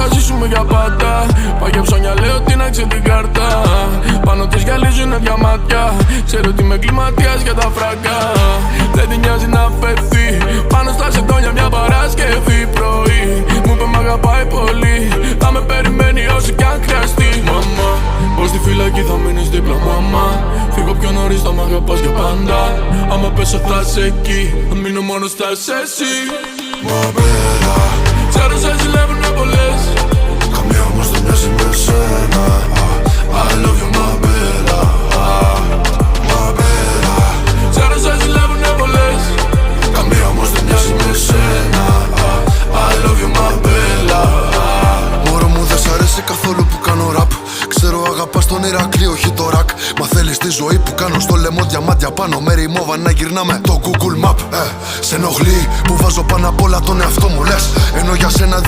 θα ζήσουμε για πάντα. Πάγια ψώνια λέω την άξε την κάρτα. Πάνω της γυαλίζουνε διαμάτια. Ξέρω ότι είμαι κλιματίας για τα φράγκα. Δεν την νοιάζει να φεθεί. Πάνω στα σεντόνια μια Παρασκευή πρωί. Μου είπε μ' αγαπάει πολύ. Θα με περιμένει όσο κι αν χρειαστεί. Μαμά, πως στη φυλακή θα μείνεις δίπλα μαμά. Φύγω πιο νωρίς θα μ' αγαπάς για πάντα. Άμα πέσω θα είσαι εκεί. Αν μείνω μόνος θα είσαι εσύ. Μαμπέλα, ξέρω σε ζηλεύουνε πολλές. καμία όμως δεν μοιάζει με σένα. I love you Μαμπέλα. Μαμπέλα, ξέρω σε ζηλεύουνε πολλές. καμία όμως δεν μοιάζει με σένα. I love you Μαμπέλα. Μωρό μου δεν σ' αρέσει καθόλου που κάνω ραπ. Ξέρω αγαπάς τον Ηρακλή, όχι το ρακ. Μα θέλεις τη ζωή που κάνω στο λαιμό διαμάντια πάνω. Με ρημόβα να γυρνάμε το Google Map. Σε ενοχλεί που βάζω πάνω απ' όλα τον εαυτό μου λες. Ενώ για σένα